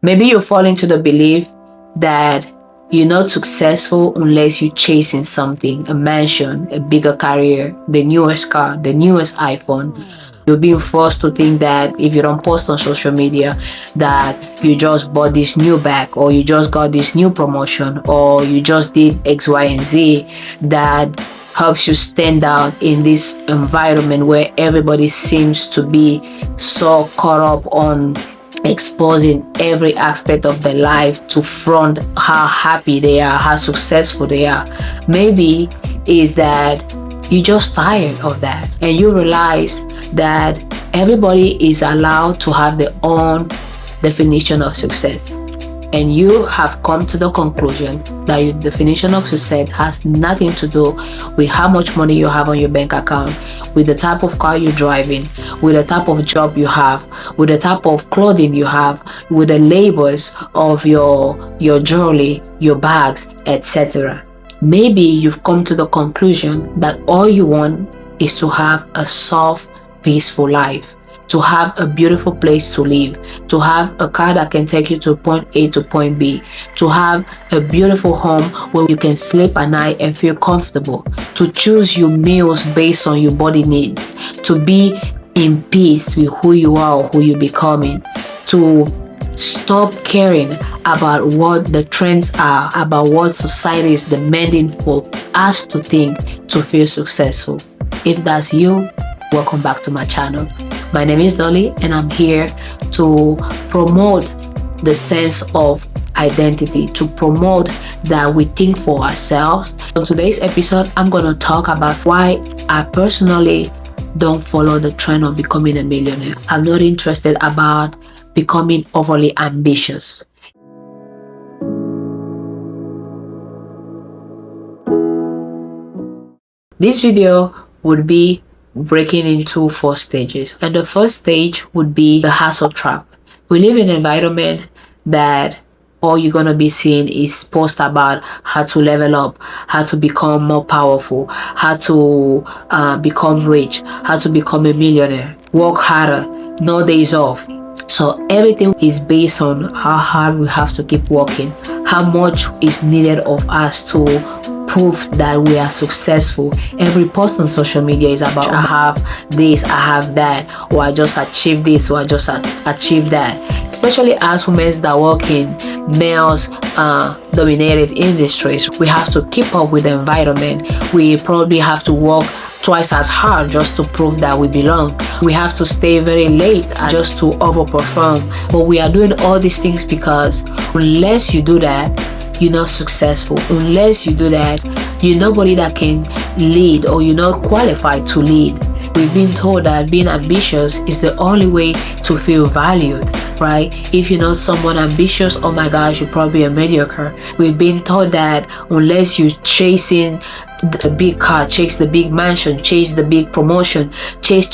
Maybe you fall into the belief that you're not successful unless you're chasing something, a mansion, a bigger career, the newest car, the newest iPhone. You're being forced to think that if you don't post on social media that you just bought this new bag, or you just got this new promotion, or you just did X, Y, and Z, that helps you stand out in this environment where everybody seems to be so caught up on exposing every aspect of their life to front how happy they are, how successful they are. Maybe is that you're just tired of that, and you realize that everybody is allowed to have their own definition of success, and you have come to the conclusion that your definition of success has nothing to do with how much money you have on your bank account, with the type of car you're driving, with the type of job you have, with the type of clothing you have, with the labels of your jewelry, your bags, etc. Maybe you've come to the conclusion that all you want is to have a soft, peaceful life, to have a beautiful place to live, to have a car that can take you to point A to point B, to have a beautiful home where you can sleep at night and feel comfortable, to choose your meals based on your body needs, to be in peace with who you are or who you're becoming, to stop caring about what the trends are, about what society is demanding for us to think to feel successful. If that's you, welcome back to my channel. My name is Dolly, and I'm here to promote the sense of identity, to promote that we think for ourselves. On today's episode, I'm going to talk about why I personally don't follow the trend of becoming a millionaire. I'm not interested about becoming overly ambitious. This video would be breaking into 4 stages, and the first stage would be the hustle trap. We live in an environment that all you're gonna be seeing is posts about how to level up, how to become more powerful, how to become rich, how to become a millionaire, work harder, no days off. So everything is based on how hard we have to keep working, how much is needed of us to prove that we are successful. Every post on social media is about, I have this, I have that, or I just achieved this, or I just achieved that. Especially as women that work in males dominated industries, we have to keep up with the environment. We probably have to work twice as hard just to prove that we belong. We have to stay very late just to overperform. But we are doing all these things because unless you do that, you're not successful. Unless you do that, you're nobody that can lead, or you're not qualified to lead. We've been told that being ambitious is the only way to feel valued, right? If you're not someone ambitious, oh my gosh, you're probably a mediocre. We've been told that unless you're chasing the big car, chase the big mansion, chase the big promotion, chase,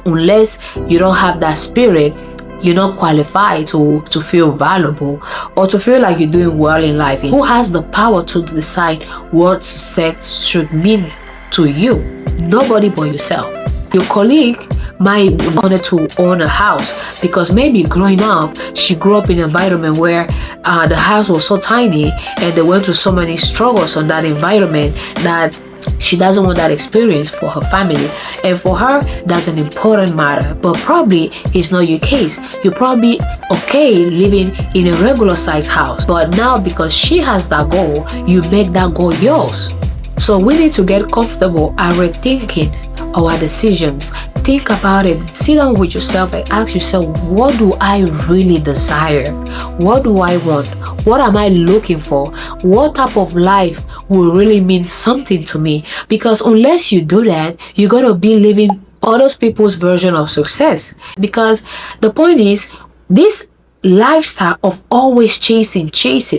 unless you don't have that spirit, you're not qualified to feel valuable or to feel like you're doing well in life. Who has the power to decide what success should mean to you? Nobody but yourself. Your colleague might wanted to own a house because maybe growing up, she grew up in an environment where the house was so tiny and they went through so many struggles on that environment that she doesn't want that experience for her family, and for her that's an important matter. But probably it's not your case. You're probably okay living in a regular size house, but now because she has that goal, you make that goal yours. So we need to get comfortable and rethinking our decisions. Think about it. Sit down with yourself and ask yourself, what do I really desire? What do I want? What am I looking for? What type of life will really mean something to me? Because unless you do that, you're going to be living other people's version of success. Because the point is, this lifestyle of always chasing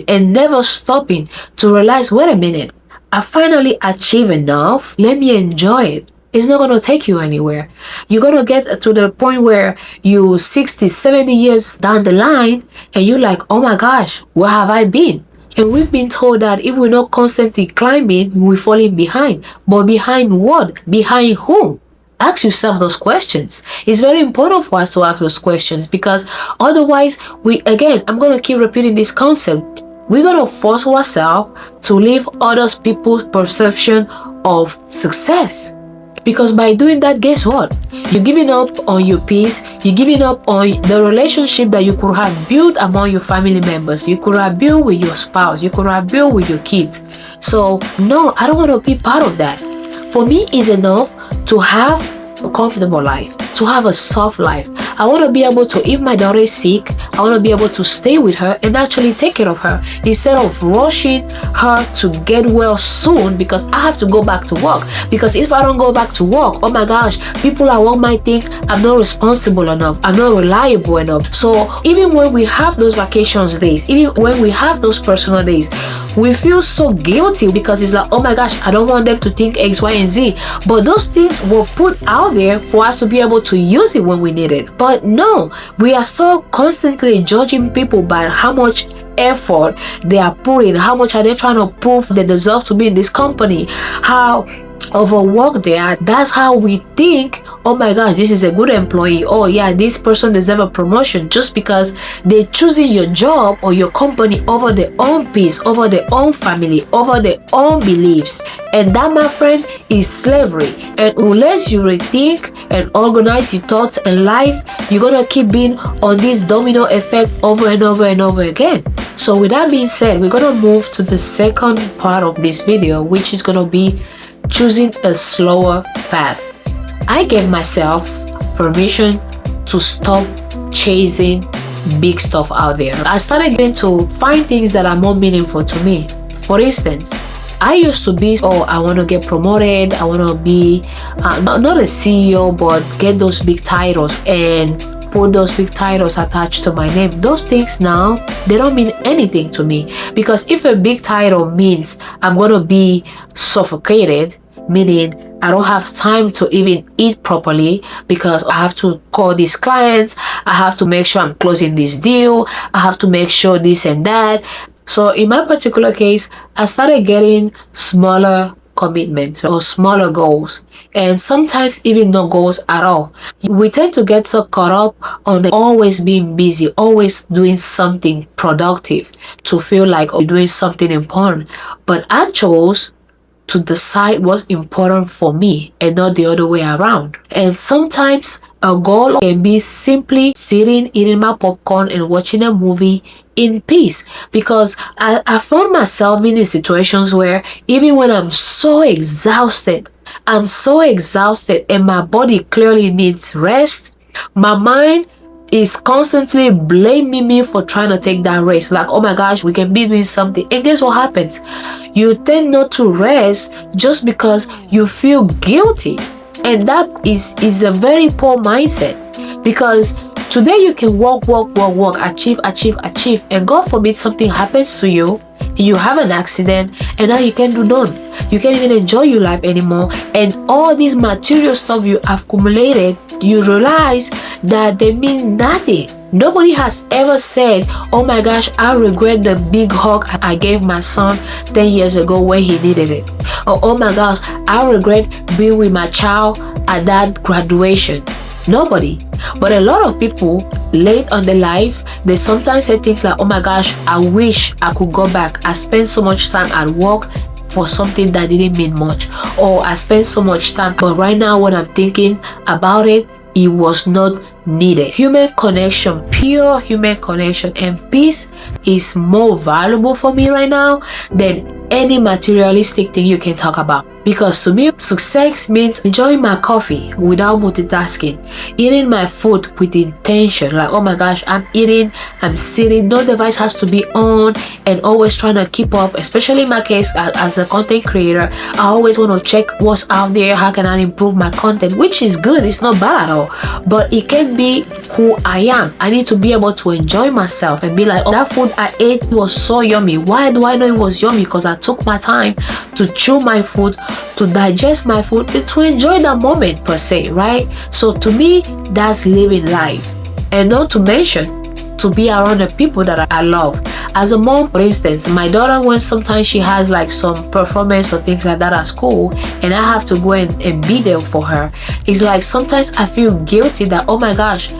and never stopping to realize, wait a minute, I finally achieved enough. Let me enjoy it. It's not going to take you anywhere. You're going to get to the point where you're 60, 70 years down the line and you're like, oh my gosh, where have I been? And we've been told that if we're not constantly climbing, we're falling behind. But behind what? Behind whom? Ask yourself those questions. It's very important for us to ask those questions, because otherwise, I'm going to keep repeating this concept. We're going to force ourselves to live other people's perception of success. Because by doing that, guess what? You're giving up on your peace. You're giving up on the relationship that you could have built among your family members. You could have built with your spouse. You could have built with your kids. So, no, I don't want to be part of that. For me, it's enough to have a comfortable life, to have a soft life. I want to be able to, if my daughter is sick, I want to be able to stay with her and actually take care of her, instead of rushing her to get well soon because I have to go back to work. Because if I don't go back to work, oh my gosh, people at work might think I'm not responsible enough, I'm not reliable enough. So even when we have those vacations days, even when we have those personal days, we feel so guilty because it's like, oh my gosh, I don't want them to think X, Y, and Z. But those things were put out there for us to be able to use it when we need it. But no, we are so constantly judging people by how much effort they are putting, how much are they trying to prove they deserve to be in this company, how overworked they are. That's how we think, oh my gosh, this is a good employee. Oh yeah, this person deserves a promotion, just because they're choosing your job or your company over their own peace, over their own family, over their own beliefs. And that, my friend, is slavery. And unless you rethink and organize your thoughts and life, you're gonna keep being on this domino effect over and over and over again. So with that being said, we're gonna move to the second part of this video, which is gonna be choosing a slower path. I gave myself permission to stop chasing big stuff out there. I started getting to find things that are more meaningful to me. For instance, I used to be, I want to get promoted, I want to be not a CEO, but get those big titles and put those big titles attached to my name. Those things now, they don't mean anything to me, because if a big title means I'm going to be suffocated, meaning I don't have time to even eat properly because I have to call these clients, I have to make sure I'm closing this deal, I have to make sure this and that. So in my particular case, I started getting smaller commitments or smaller goals, and sometimes even no goals at all. We tend to get so caught up on always being busy, always doing something productive to feel like you're doing something important. But I chose to decide what's important for me and not the other way around. And sometimes a goal can be simply sitting, eating my popcorn and watching a movie in peace, because I found myself in situations where even when I'm so exhausted and my body clearly needs rest, my mind is constantly blaming me for trying to take that rest. Like, oh my gosh, we can be doing something. And guess what happens? You tend not to rest just because you feel guilty. And that is a very poor mindset, because today you can work, achieve, and God forbid something happens to you, you have an accident, and now you can't do none. You can't even enjoy your life anymore. And all these material stuff you accumulated, you realize that they mean nothing. Nobody has ever said, oh my gosh, I regret the big hug I gave my son 10 years ago when he needed it. Or, oh my gosh, I regret being with my child at that graduation. Nobody. But a lot of people late on their life, they sometimes say things like, oh my gosh, I wish I could go back. I spent so much time at work for something that didn't mean much, or I spent so much time, but right now when I'm thinking about it, it was not needed. Human connection, pure human connection and peace is more valuable for me right now than any materialistic thing you can talk about. Because to me, success means enjoying my coffee without multitasking, eating my food with intention. Like, oh my gosh, I'm eating, I'm sitting, no device has to be on, and always trying to keep up. Especially in my case, as a content creator, I always want to check what's out there, how can I improve my content, which is good, it's not bad at all. But it can be who I am. I need to be able to enjoy myself and be like, oh, that food I ate was so yummy. Why do I know it was yummy? Because I took my time to chew my food, to digest my food, to enjoy that moment per se, right? So to me, that's living life. And not to mention, to be around the people that I love. As a mom, for instance, my daughter, when sometimes she has like some performance or things like that at school, and I have to go and be there for her, it's like sometimes I feel guilty that, oh my gosh,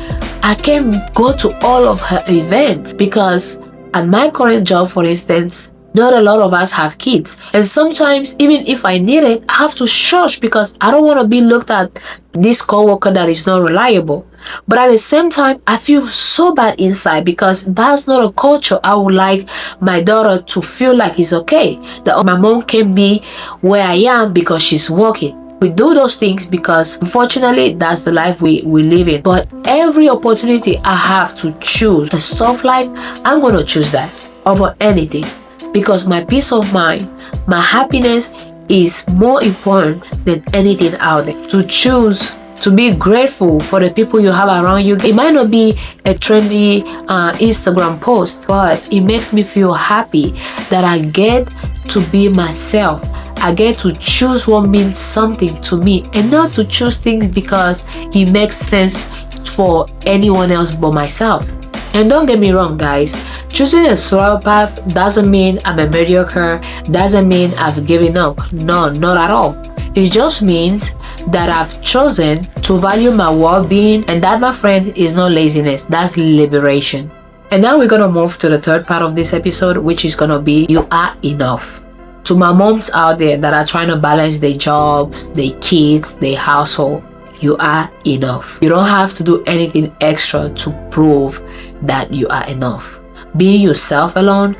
I can't go to all of her events because at my current job, for instance, not a lot of us have kids. And sometimes, even if I need it, I have to shush because I don't want to be looked at this coworker that is not reliable. But at the same time, I feel so bad inside because that's not a culture I would like my daughter to feel like it's okay. That my mom can be where I am because she's working. We do those things because unfortunately that's the life we live in. But every opportunity I have to choose a soft life, I'm going to choose that over anything. Because my peace of mind, my happiness is more important than anything out there. To choose to be grateful for the people you have around you. It might not be a trendy Instagram post, but it makes me feel happy that I get to be myself. I get to choose what means something to me and not to choose things because it makes sense for anyone else but myself. And don't get me wrong, guys, choosing a slower path doesn't mean I'm a mediocre, doesn't mean I've given up. No, not at all. It just means that I've chosen to value my well-being, and that, my friend, is not laziness, that's liberation. And now we're gonna move to the third part of this episode, which is gonna be you are enough. To my moms out there that are trying to balance their jobs, their kids, their household, you are enough. You don't have to do anything extra to prove that you are enough. Being yourself alone,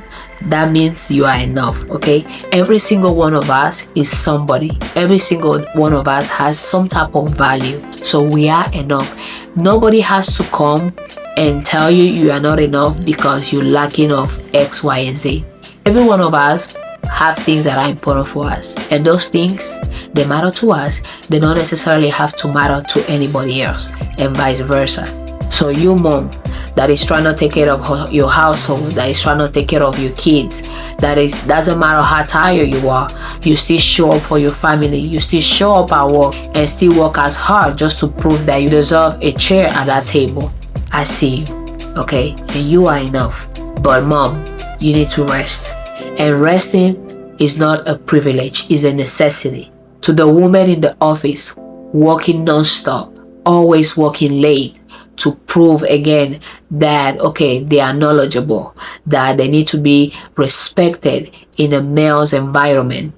that means you are enough, okay? Every single one of us is somebody. Every single one of us has some type of value. So we are enough. Nobody has to come and tell you you are not enough because you're lacking of X, Y, and Z. Every one of us have things that are important for us, and those things, they matter to us. They don't necessarily have to matter to anybody else, and vice versa. So you, mom, that is trying to take care of your household, that is trying to take care of your kids, doesn't matter how tired you are, you still show up for your family, you still show up at work and still work as hard just to prove that you deserve a chair at that table. I see you, okay? And you are enough. But mom, you need to rest. And resting is not a privilege, it's a necessity. To the woman in the office, working non-stop, always working late, to prove again that, okay, they are knowledgeable, that they need to be respected in a male's environment.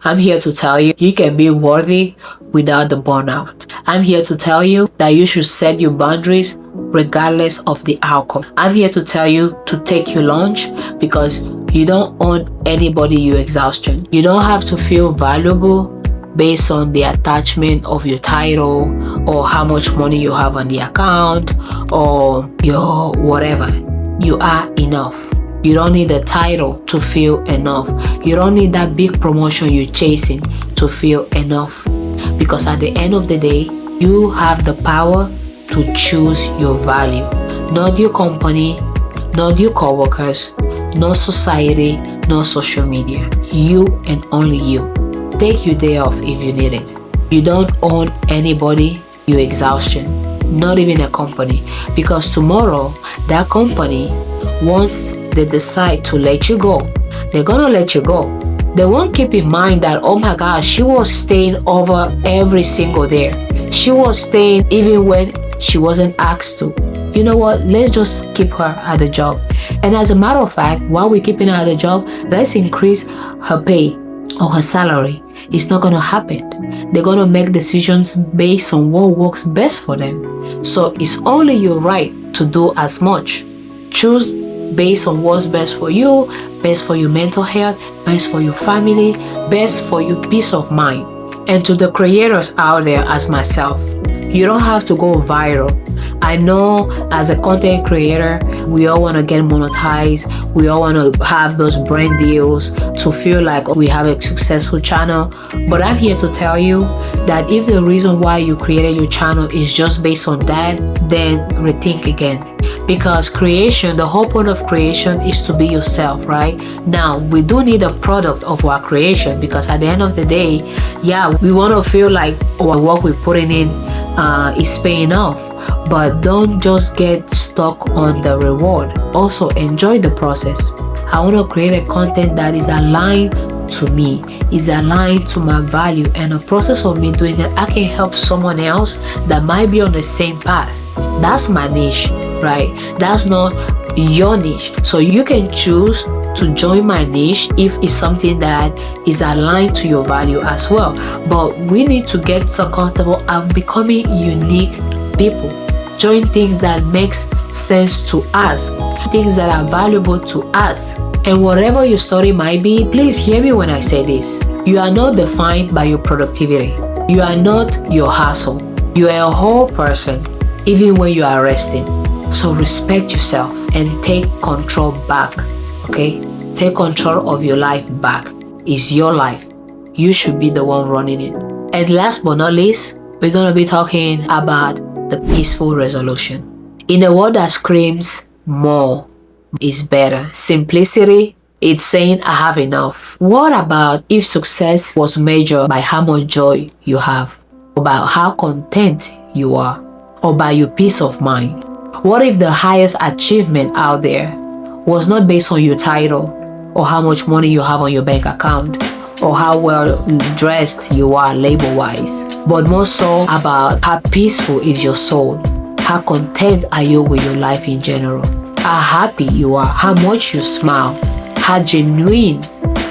I'm here to tell you, you can be worthy without the burnout. I'm here to tell you that you should set your boundaries regardless of the outcome. I'm here to tell you to take your lunch because you don't owe anybody your exhaustion. You don't have to feel valuable based on the attachment of your title or how much money you have on the account or your whatever. You are enough. You don't need a title to feel enough. You don't need that big promotion you're chasing to feel enough. Because at the end of the day, you have the power to choose your value. Not your company, not your coworkers, no society, no social media. You and only you. Take your day off if you need it. You don't own anybody your exhaustion, not even a company. Because tomorrow, that company, once they decide to let you go, they're gonna let you go. They won't keep in mind that, oh my gosh, she was staying over every single day. She was staying even when she wasn't asked to. You know what? Let's just keep her at the job. And as a matter of fact, while we're keeping her at the job, let's increase her pay or her salary. It's not going to happen. They're going to make decisions based on what works best for them. So it's only your right to do as much. Choose based on what's best for you, best for your mental health, best for your family, best for your peace of mind. And to the creators out there as myself, you don't have to go viral. I know as a content creator, we all want to get monetized. We all want to have those brand deals to feel like we have a successful channel. But I'm here to tell you that if the reason why you created your channel is just based on that, then rethink again. Because creation, the whole point of creation is to be yourself, right? Now, we do need a product of our creation because at the end of the day, yeah, we want to feel like our work we're putting in is paying off. but don't just get stuck on the reward. Also enjoy the process. I want to create a content that is aligned to me, is aligned to my value, and the process of me doing it, I can help someone else that might be on the same path. That's my niche, right? That's not your niche. So you can choose to join my niche if it's something that is aligned to your value as well. But we need to get so comfortable and becoming unique people. Join things that makes sense to us, things that are valuable to us. And whatever your story might be, please hear me when I say this. You are not defined by your productivity. You are not your hustle. You are a whole person, even when you are resting. So respect yourself and take control back, okay? Take control of your life back. It's your life. You should be the one running it. And last but not least, we're going to be talking about the peaceful resolution. In a world that screams more is better, simplicity, it's saying I have enough. What about if success was measured by how much joy you have, about how content you are, or by your peace of mind? What if the highest achievement out there was not based on your title, or how much money you have on your bank account, or how well dressed you are label-wise, but more so about how peaceful is your soul, how content are you with your life in general, how happy you are, how much you smile, how genuine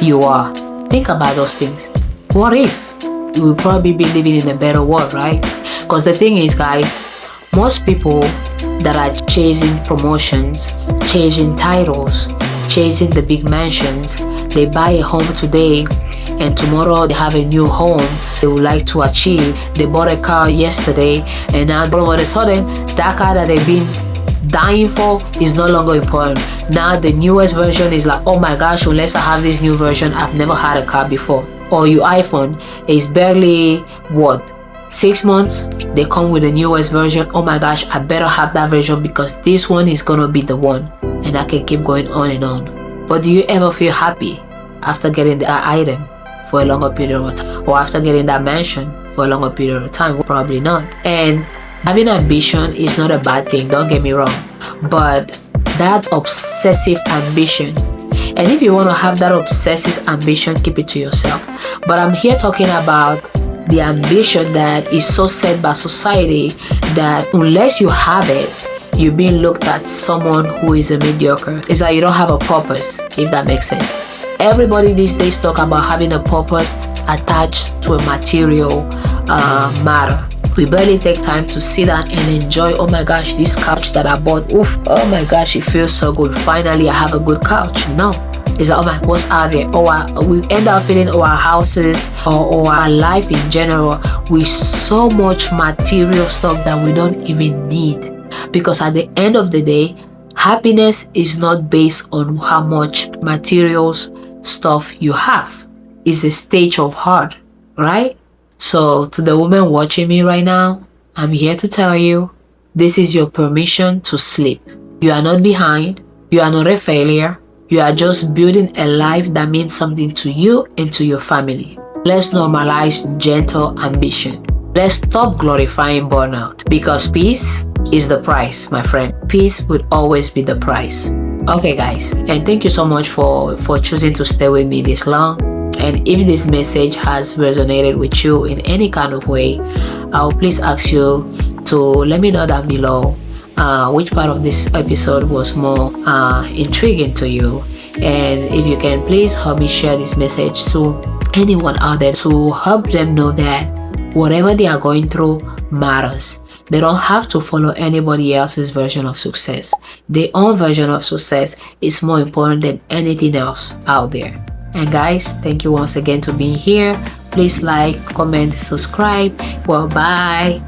you are. Think about those things. What if? We will probably be living in a better world, right? Because the thing is, guys, most people that are chasing promotions, chasing titles, chasing the big mansions, they buy a home today and tomorrow they have a new home they would like to achieve. They bought a car yesterday and now all of a sudden that car that they've been dying for is no longer important. Now the newest version is like, oh my gosh, unless I have this new version, I've never had a car before. Or your iPhone is barely what, 6 months, they come with the newest version. Oh my gosh, I better have that version because this one is gonna be the one, and I can keep going on and on. But do you ever feel happy after getting that item for a longer period of time, or after getting that mansion for a longer period of time? Probably not. And having ambition is not a bad thing, don't get me wrong, but that obsessive ambition, and if you want to have that obsessive ambition, keep it to yourself. But I'm here talking about the ambition that is so set by society that unless you have it, you're being looked at someone who is a mediocre. It's like you don't have a purpose, if that makes sense. Everybody these days talk about having a purpose attached to a material matter. We barely take time to sit down and enjoy, oh my gosh, this couch that I bought, oof, oh my gosh, it feels so good. Finally, I have a good couch. No. It's like, oh my, what's out there? We end up filling our houses or our life in general with so much material stuff that we don't even need. Because at the end of the day, happiness is not based on how much materials stuff you have. It's a state of heart, right? So to the woman watching me right now, I'm here to tell you, this is your permission to sleep. You are not behind. You are not a failure. You are just building a life that means something to you and to your family. Let's normalize gentle ambition. Let's stop glorifying burnout, because peace is the price, my friend. Peace would always be the price. Okay, guys, and thank you so much for choosing to stay with me this long. And if this message has resonated with you in any kind of way, I'll please ask you to let me know down below which part of this episode was more intriguing to you. And if you can, please help me share this message to anyone out there to help them know that whatever they are going through matters. They don't have to follow anybody else's version of success. Their own version of success is more important than anything else out there. And guys, thank you once again for being here. Please like, comment, subscribe. Well, bye.